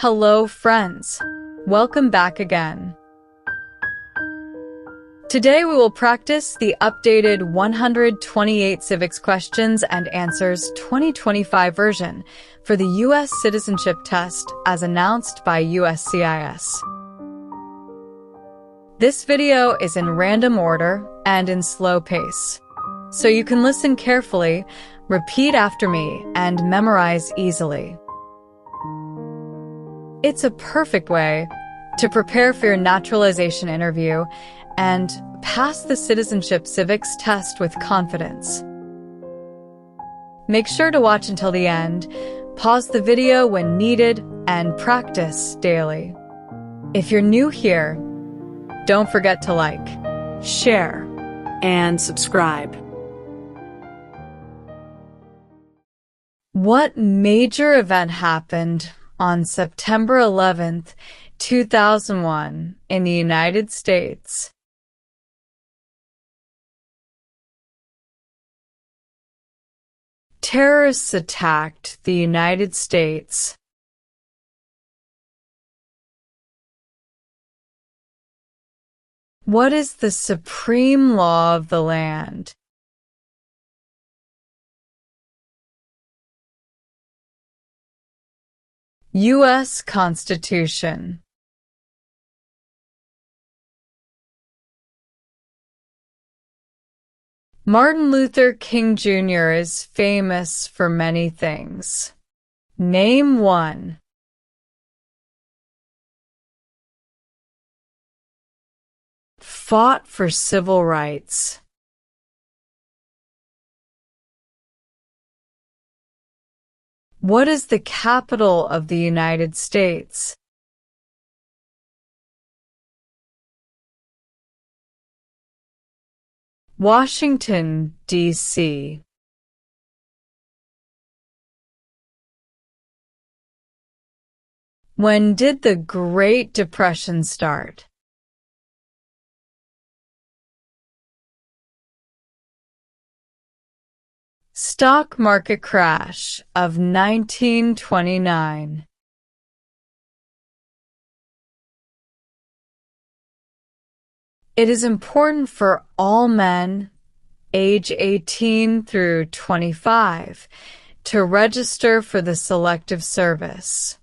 Hello, friends. Welcome back again. Today we will practice the updated 128 Civics Questions and Answers 2025 version for the U.S. Citizenship Test as announced by USCIS. This video is in random order and in slow pace, so you can listen carefully, repeat after me, and memorize easily. It's a perfect way to prepare for your naturalization interview and pass the Citizenship Civics Test with confidence. Make sure to watch until the end, pause the video when needed, and practice daily. If you're new here, don't forget to like, share, and subscribe. What major event happened on September 11th, 2001 in the United States? Terrorists attacked the United States. What is the supreme law of the land? U.S. Constitution. Martin Luther King Jr. is famous for many things. Name one. Fought for civil rights. What is the capital of the United States? Washington, D.C. When did the Great Depression start? Stock market crash of 1929. It is important for all men, age 18 through 25, to register for the Selective Service.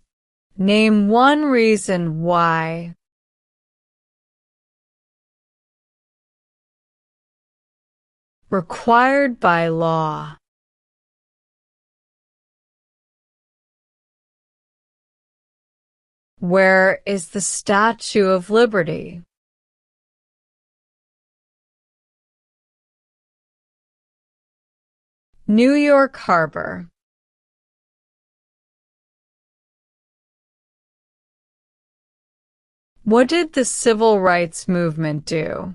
Name one reason why. Required by law. Where is the Statue of Liberty? New York Harbor. What did the Civil Rights Movement do?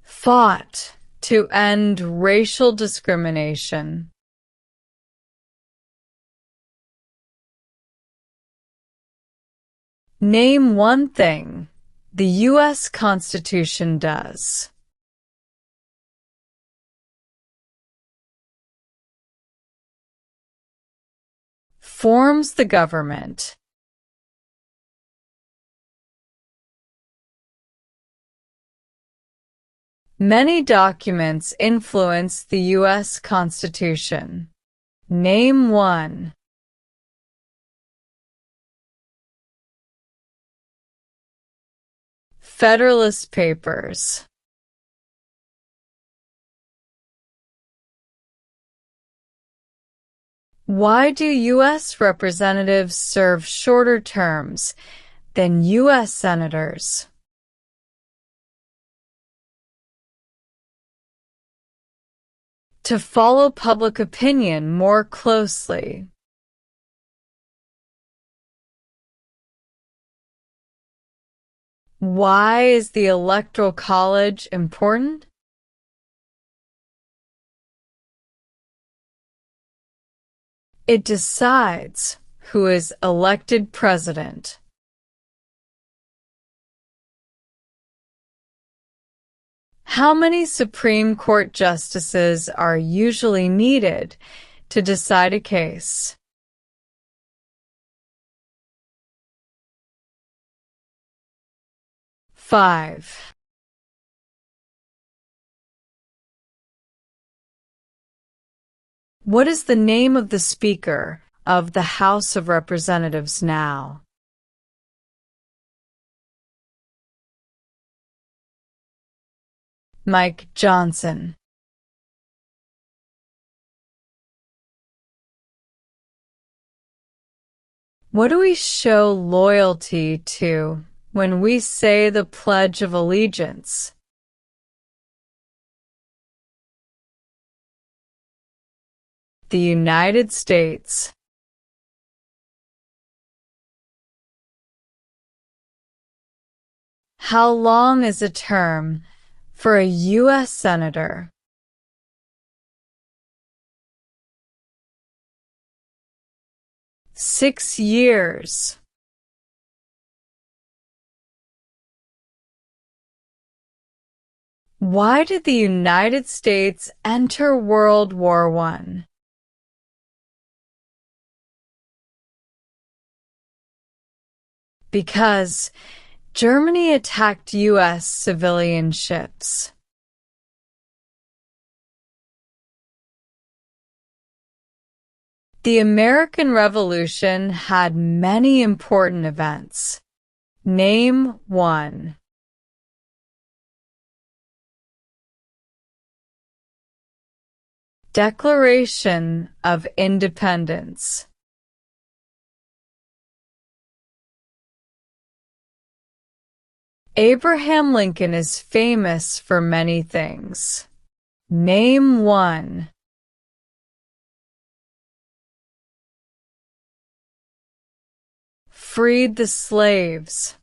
Fought to end racial discrimination. Name one thing the U.S. Constitution does. Forms the government. Many documents influence the U.S. Constitution. Name one. Federalist Papers. Why do U.S. representatives serve shorter terms than U.S. senators? To follow public opinion more closely. Why is the Electoral College important? It decides who is elected president. How many Supreme Court justices are usually needed to decide a case? 5. What is the name of the Speaker of the House of Representatives now? Mike Johnson. What do we show loyalty to when we say the Pledge of Allegiance? The United States. How long is a term for a U.S. Senator? 6 years. Why did the United States enter World War I? Because Germany attacked U.S. civilian ships. The American Revolution had many important events. Name one. Declaration of Independence. Abraham Lincoln is famous for many things. Name one. Freed the slaves.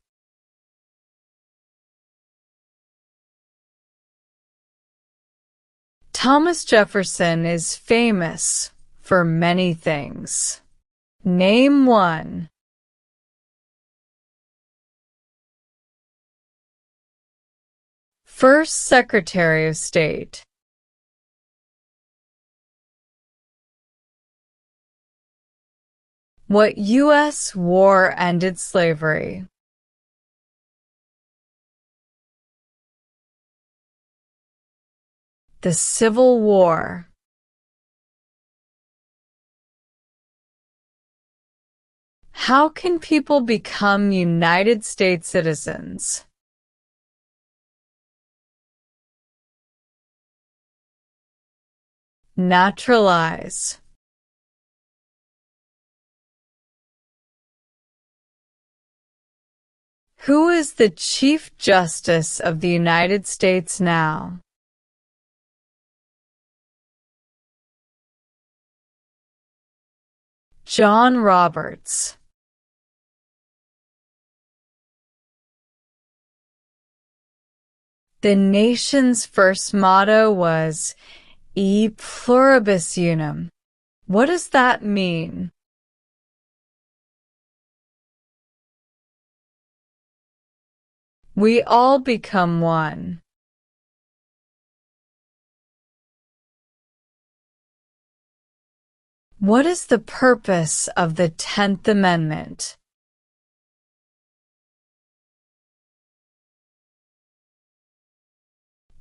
Thomas Jefferson is famous for many things. Name one. First Secretary of State. What U.S. war ended slavery? The Civil War. How can people become United States citizens? Naturalize. Who is the Chief Justice of the United States now? John Roberts. The nation's first motto was E pluribus unum. What does that mean? We all become one. What is the purpose of the 10th Amendment?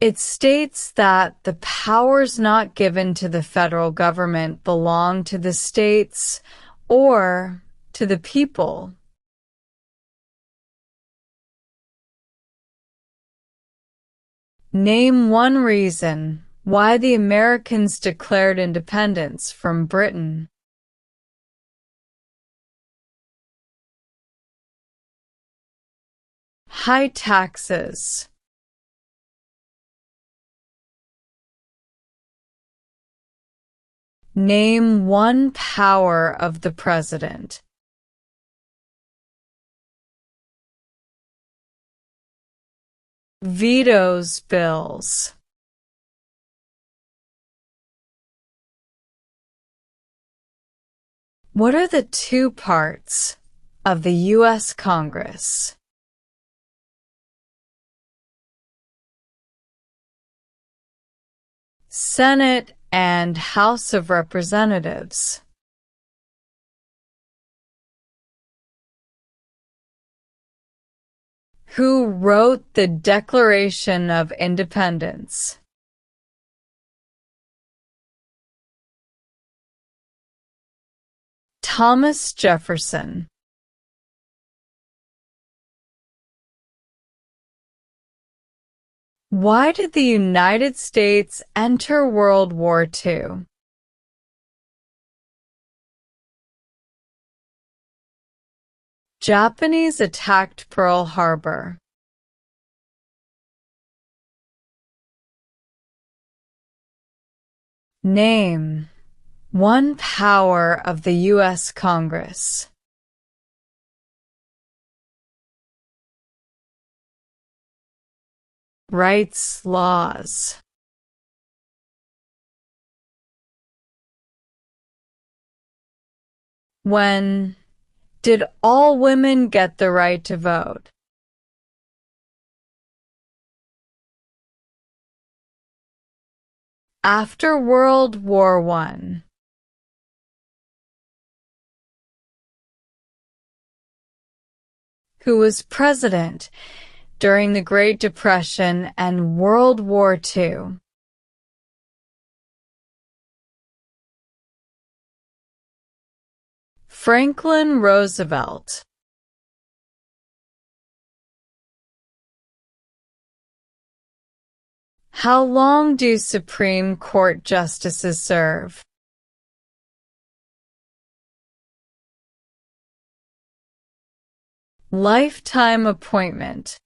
It states that the powers not given to the federal government belong to the states or to the people. Name one reason why the Americans declared independence from Britain. High taxes. Name one power of the president. Vetoes bills. What are the two parts of the U.S. Congress? Senate and House of Representatives. Who wrote the Declaration of Independence? Thomas Jefferson. Why did the United States enter World War II? Japanese attacked Pearl Harbor. Name one power of the U.S. Congress. Rights laws. When did all women get the right to vote? After World War I. Who was president during the Great Depression and World War II? Franklin Roosevelt. How long do Supreme Court justices serve? Lifetime appointment.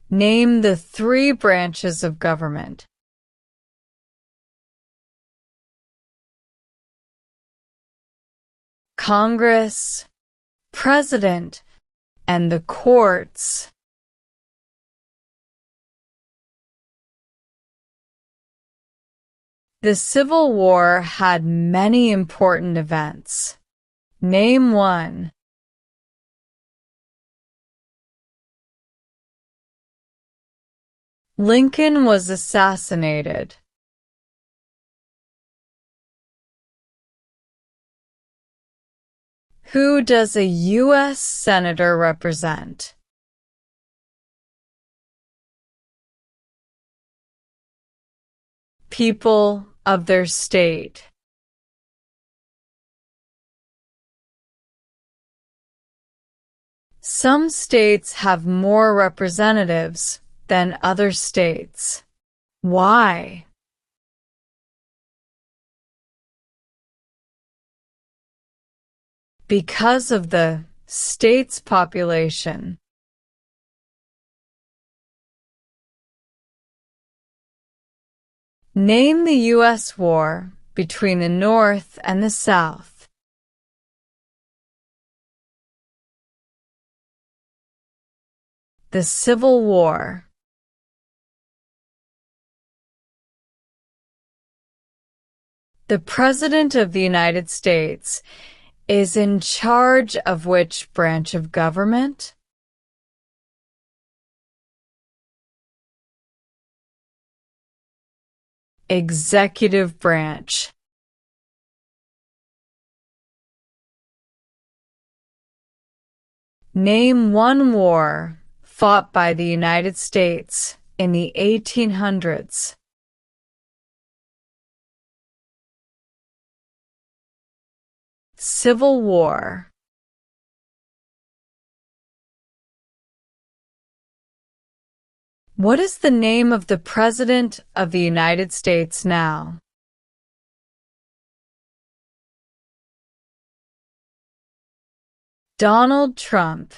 Name the 3 branches of government. Congress, President, and the courts. The Civil War had many important events. Name one. Lincoln was assassinated. Who does a U.S. Senator represent? People of their state. Some states have more representatives than other states. Why? Because of the state's population. Name the U.S. war between the North and the South. The Civil War. The President of the United States is in charge of which branch of government? Executive branch. Name one war fought by the United States in the 1800s. Civil War. What is the name of the President of the United States now? Donald Trump.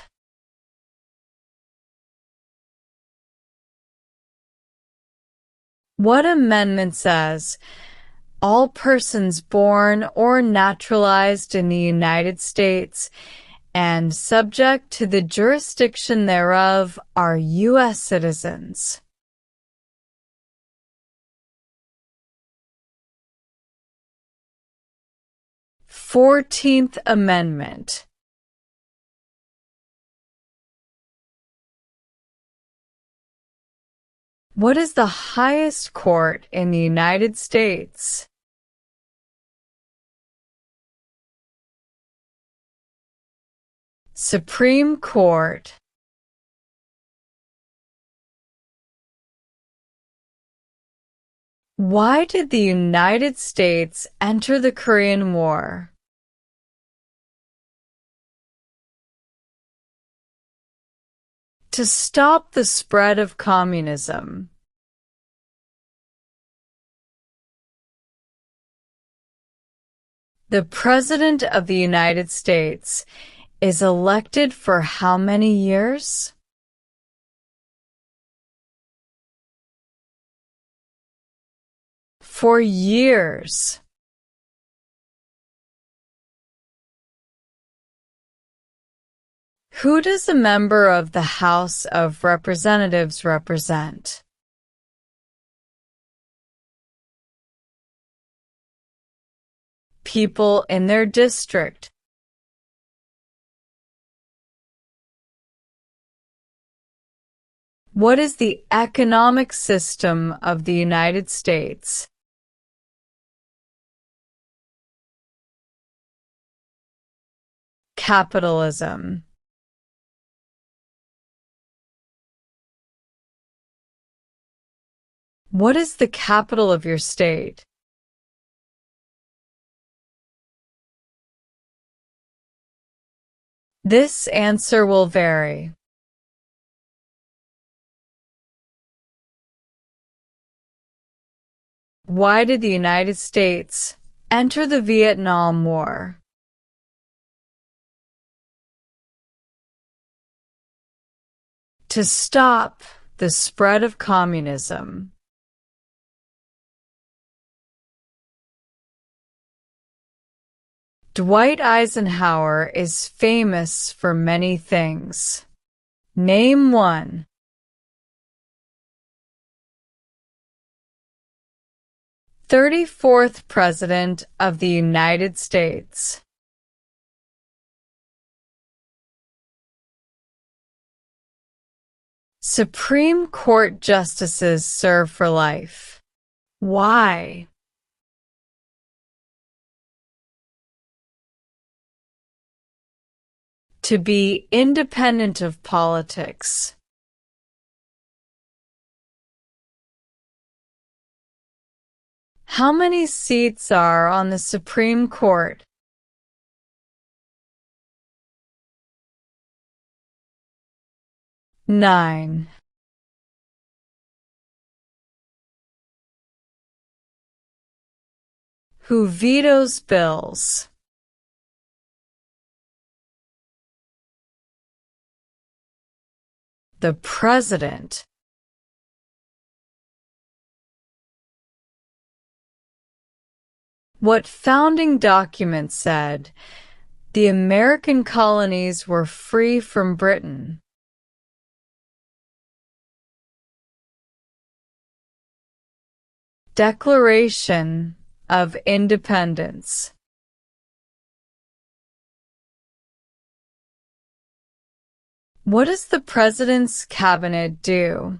What amendment says, all persons born or naturalized in the United States and subject to the jurisdiction thereof are U.S. citizens? 14th Amendment. What is the highest court in the United States? Supreme Court. Why did the United States enter the Korean War? To stop the spread of communism. The President of the United States is elected for how many years? For years. Who does a member of the House of Representatives represent? People in their district. What is the economic system of the United States? Capitalism. What is the capital of your state? This answer will vary. Why did the United States enter the Vietnam War? To stop the spread of communism. Dwight Eisenhower is famous for many things. Name one. ' 34th President of the United States. Supreme Court justices serve for life. Why? To be independent of politics. How many seats are on the Supreme Court? 9. Who vetoes bills? The President. What founding document said the American colonies were free from Britain? Declaration of Independence. What does the President's cabinet do?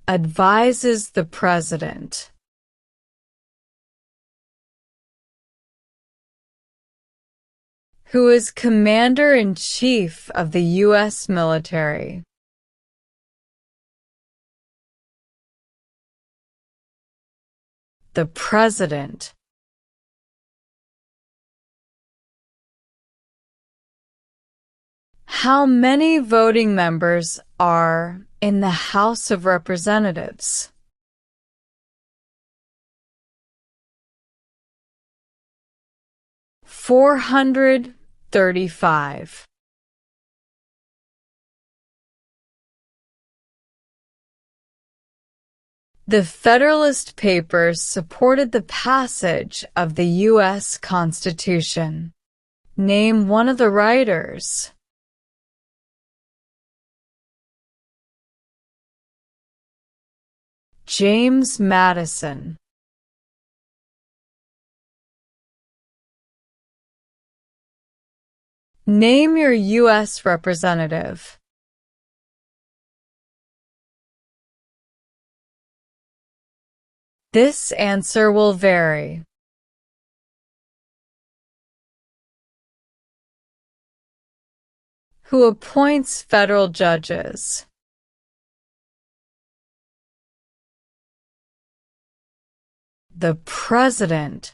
Advises the President. Who is Commander-in-Chief of the U.S. military? The President. How many voting members are in the House of Representatives? 435. The Federalist Papers supported the passage of the U.S. Constitution. Name one of the writers. James Madison. Name your U.S. representative. This answer will vary. Who appoints federal judges? The President.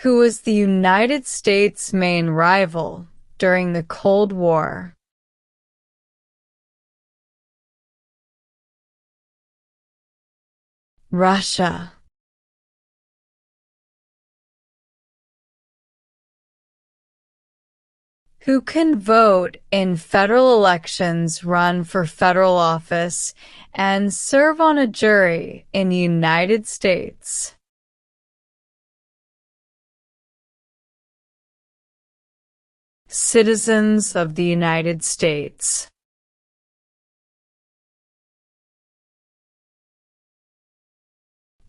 Who was the United States' main rival during the Cold War? Russia. Who can vote in federal elections, run for federal office, and serve on a jury in the United States? Citizens of the United States.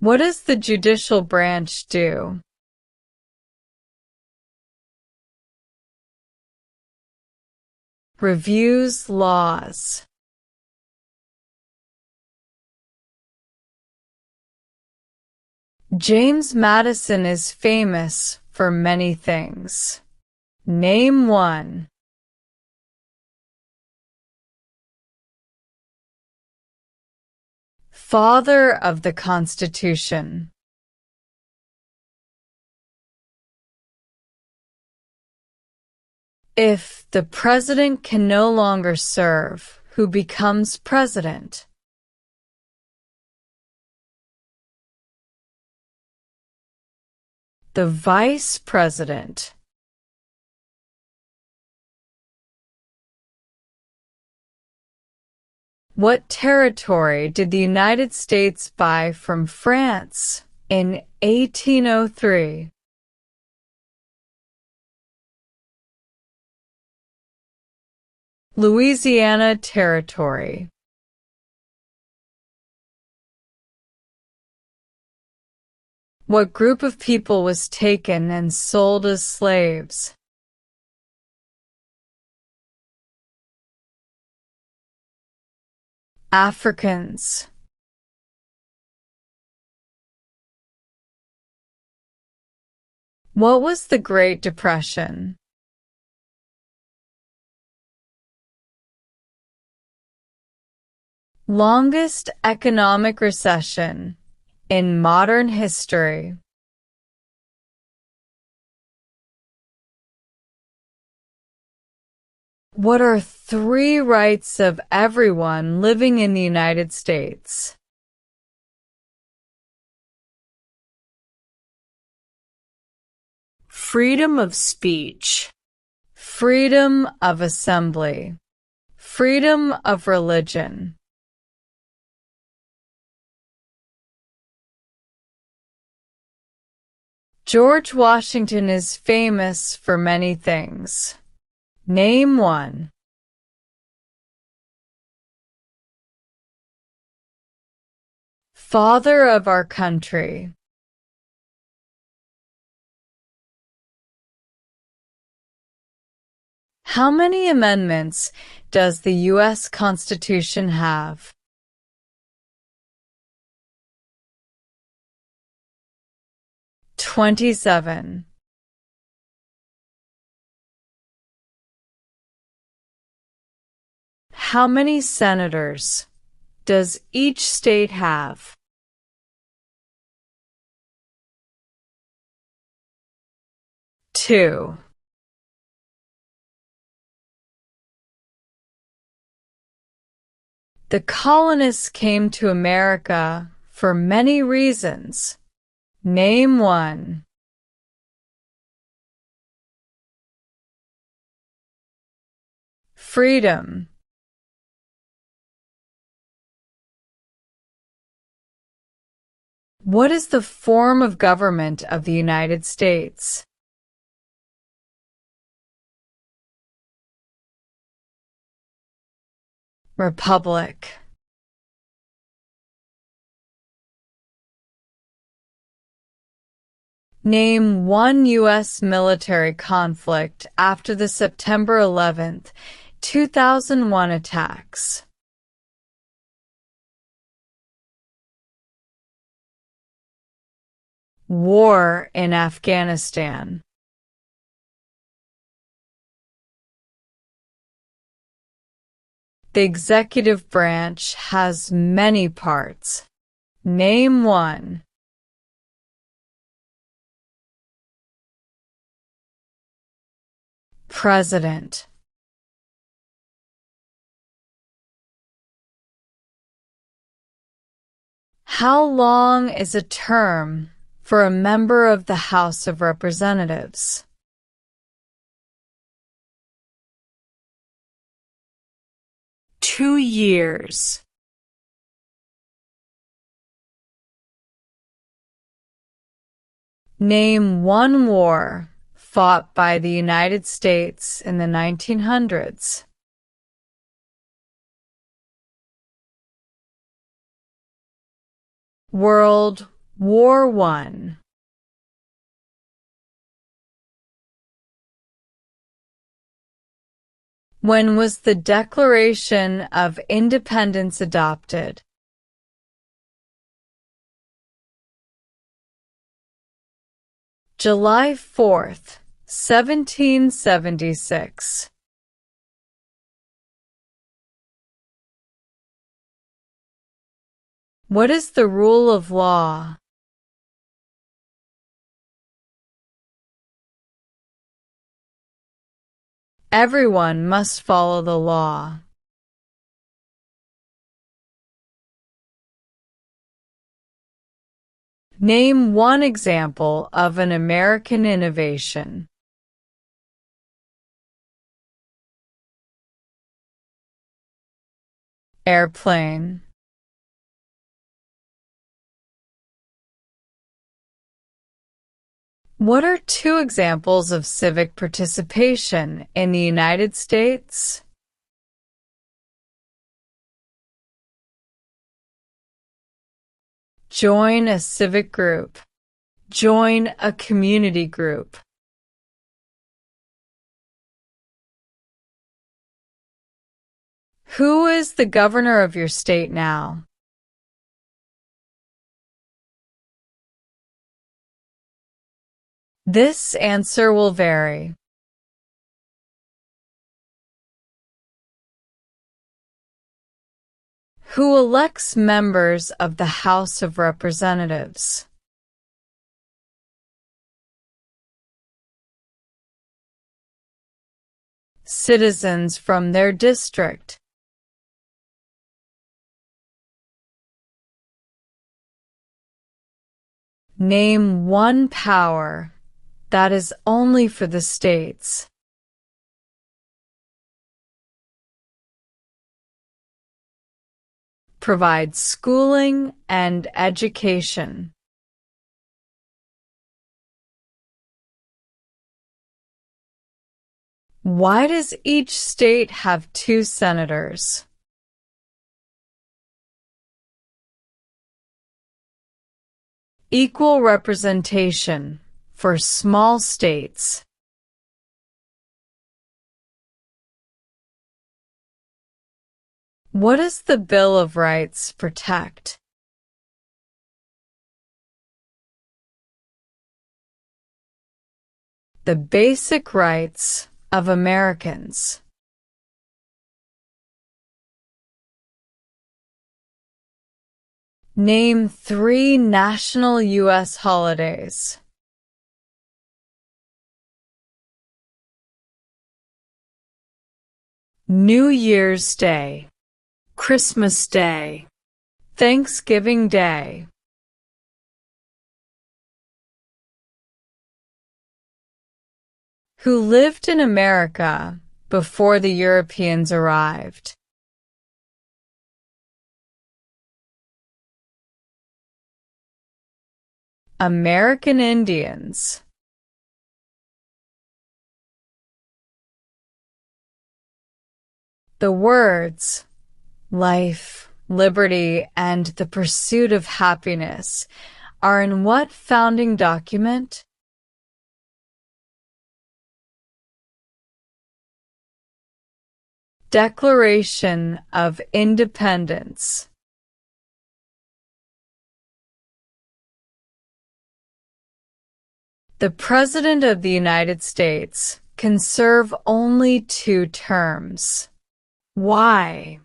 What does the judicial branch do? Reviews laws. James Madison is famous for many things. Name one. Father of the Constitution. If the president can no longer serve, who becomes president? The vice president. What territory did the United States buy from France in 1803? Louisiana Territory. What group of people was taken and sold as slaves? Africans. What was the Great Depression? Longest economic recession in modern history. What are 3 rights of everyone living in the United States? Freedom of speech. Freedom of assembly. Freedom of religion. George Washington is famous for many things. Name one. Father of our country. How many amendments does the U.S. Constitution have? 27. How many senators does each state have? 2. The colonists came to America for many reasons. Name one. Freedom. What is the form of government of the United States? Republic. Name one U.S. military conflict after the September 11, 2001 attacks. War in Afghanistan. The executive branch has many parts. Name one. President. How long is a term for a member of the House of Representatives? Two years. Name one war fought by the United States in the 1900s. World War I. When was the Declaration of Independence adopted? July 4, 1776. What is the rule of law? Everyone must follow the law. Name one example of an American innovation. Airplane. What are two examples of civic participation in the United States? Join a civic group. Join a community group. Who is the governor of your state now? This answer will vary. Who elects members of the House of Representatives? Citizens from their district. Name one power that is only for the states. Provide schooling and education. Why does each state have two senators? Equal representation for small states. What does the Bill of Rights protect? The basic rights of Americans. Name three national U.S. holidays. New Year's Day. Christmas Day. Thanksgiving Day. Who lived in America before the Europeans arrived? American Indians. The words life, liberty, and the pursuit of happiness are in what founding document? Declaration of Independence. The President of the United States can serve only 2 terms. Why?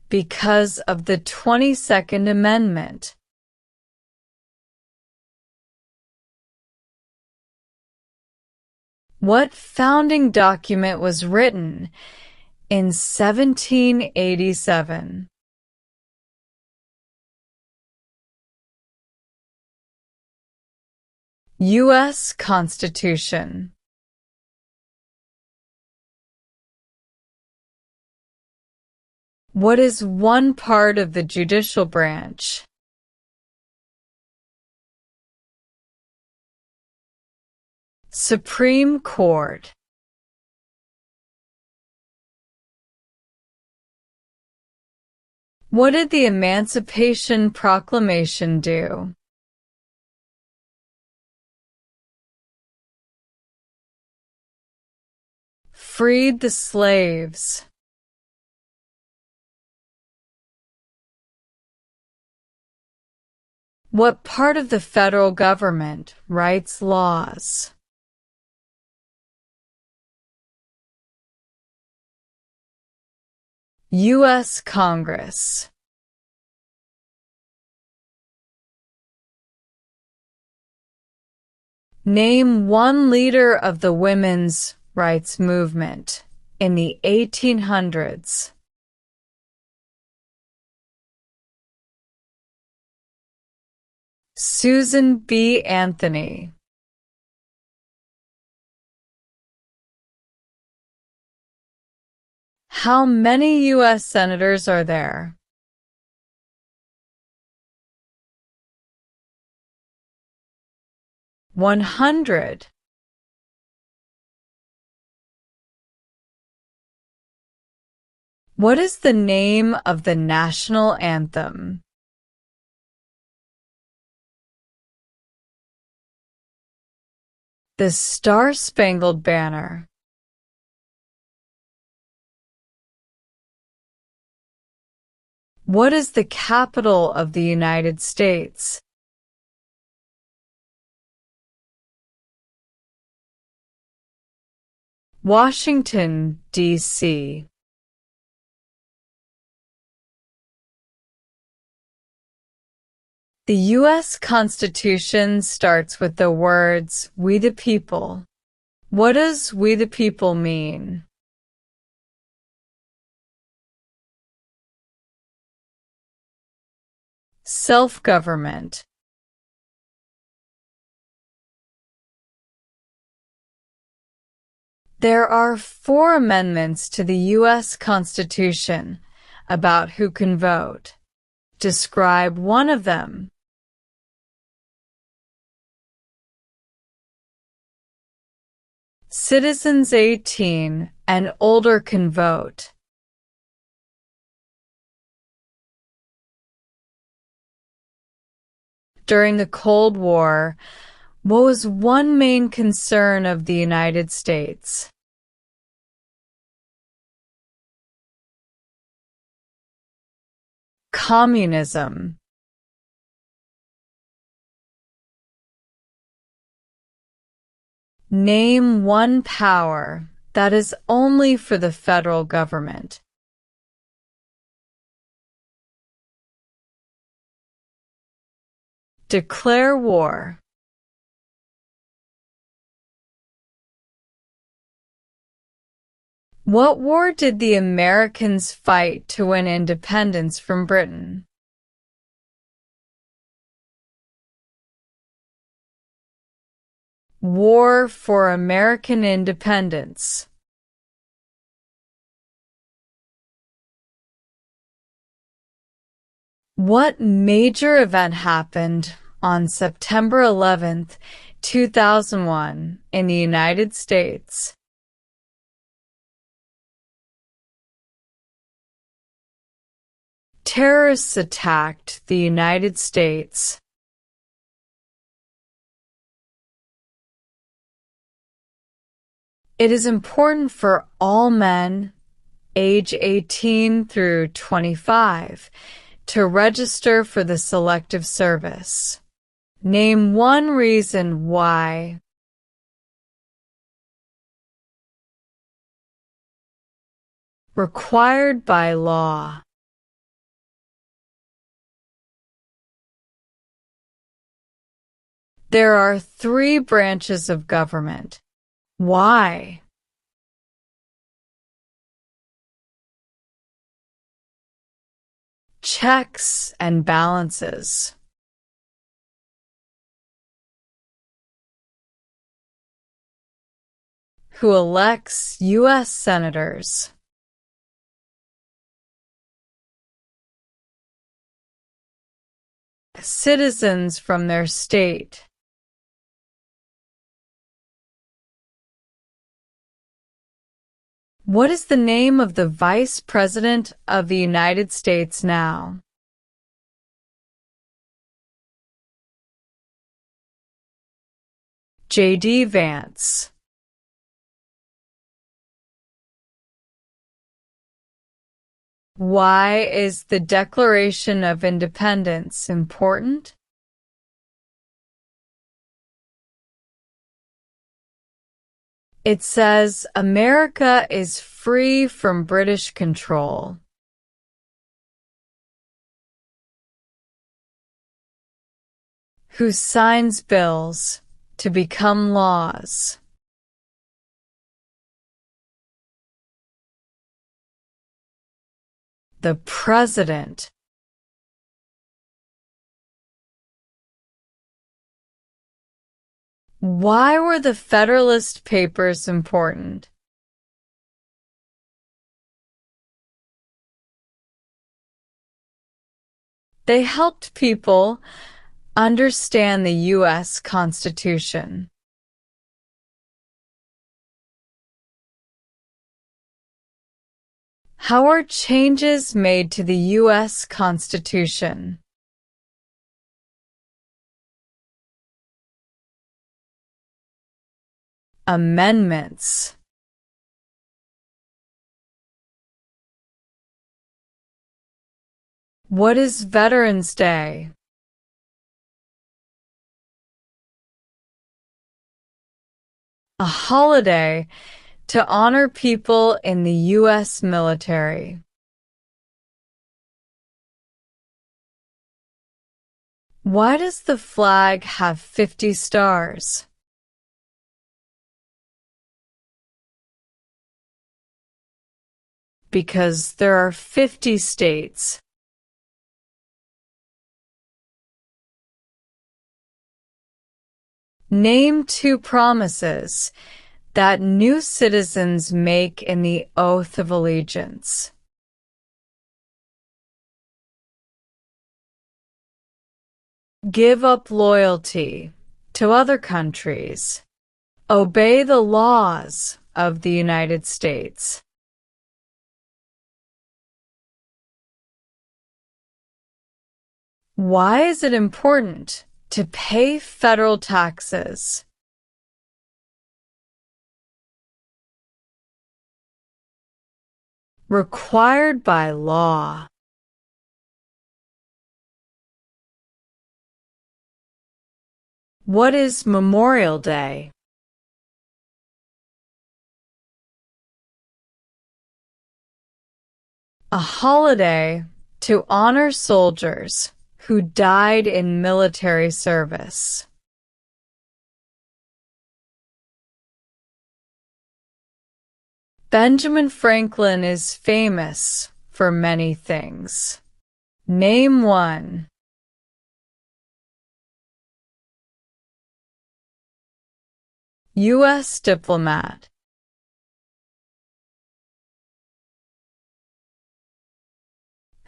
Because of the 22nd Amendment. What founding document was written in 1787? U.S. Constitution. What is one part of the judicial branch? Supreme Court. What did the Emancipation Proclamation do? Freed the slaves. What part of the federal government writes laws? U.S. Congress. Name one leader of the women's rights movement in the 1800s. Susan B. Anthony. How many U.S. senators are there? 100. What is the name of the national anthem? The Star-Spangled Banner. What is the capital of the United States? Washington, D.C. The U.S. Constitution starts with the words, "We the people." What does "we the people" mean? Self-government. There are 4 amendments to the U.S. Constitution about who can vote. Describe one of them. Citizens 18 and older can vote. During the Cold War, what was one main concern of the United States? Communism. Name one power that is only for the federal government. Declare war. What war did the Americans fight to win independence from Britain? War for American Independence. What major event happened on September 11, 2001 in the United States? Terrorists attacked the United States. It is important for all men age 18 through 25 to register for the Selective Service. Name one reason why. Required by law. There are 3 branches of government. Why? Checks and balances. Who elects U.S. senators? Citizens from their state. What is the name of the Vice President of the United States now? J.D. Vance. Why is the Declaration of Independence important? It says America is free from British control. Who signs bills to become laws? The President. Why were the Federalist Papers important? They helped people understand the U.S. Constitution. How are changes made to the U.S. Constitution? Amendments. What is Veterans Day? A holiday to honor people in the U.S. military. Why does the flag have 50 stars? Because there are 50 states. Name 2 promises that new citizens make in the Oath of Allegiance. Give up loyalty to other countries. Obey the laws of the United States. Why is it important to pay federal taxes? Required by law. What is Memorial Day? A holiday to honor soldiers who died in military service. Benjamin Franklin is famous for many things. Name 1. U.S. diplomat.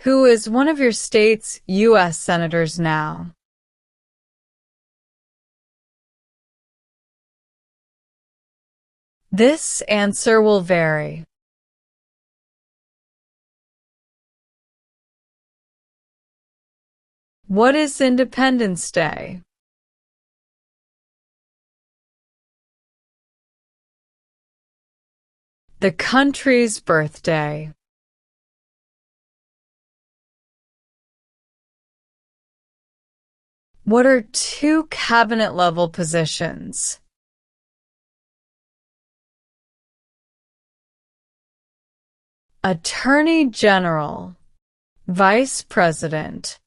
Who is one of your state's U.S. senators now? This answer will vary. What is Independence Day? The country's birthday. What are two cabinet-level positions? Attorney General, Vice President.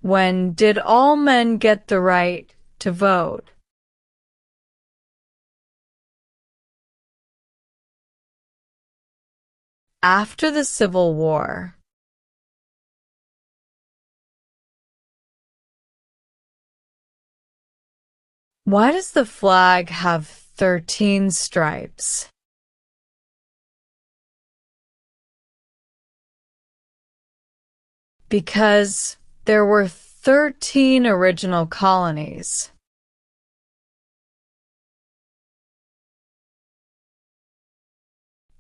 When did all men get the right to vote? After the Civil War. Why does the flag have 13 stripes? Because there were 13 original colonies.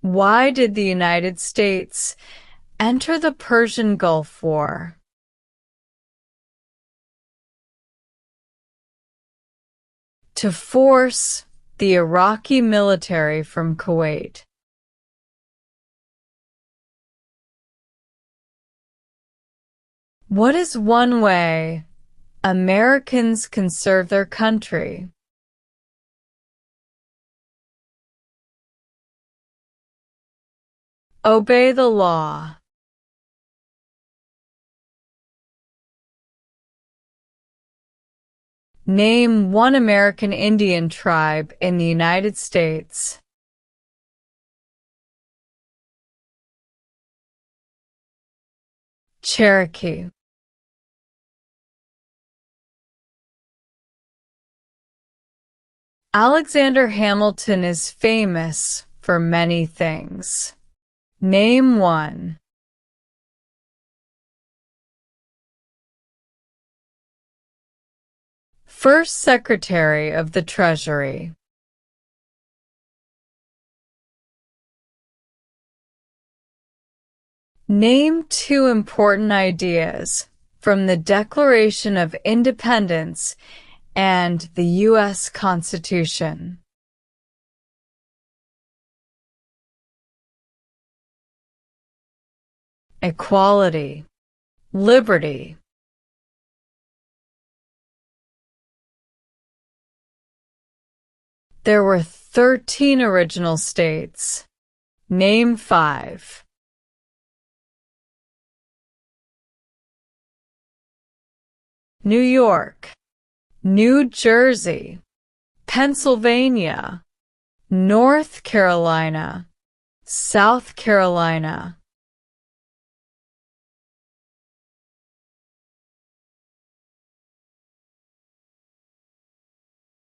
Why did the United States enter the Persian Gulf War? To force the Iraqi military from Kuwait. What is one way Americans can serve their country? Obey the law. Name one American Indian tribe in the United States. Cherokee. Alexander Hamilton is famous for many things. Name one. First Secretary of the Treasury. Name two important ideas from the Declaration of Independence and the U.S. Constitution. Equality, liberty. There were 13 original states. Name 5. New York, New Jersey, Pennsylvania, North Carolina, South Carolina.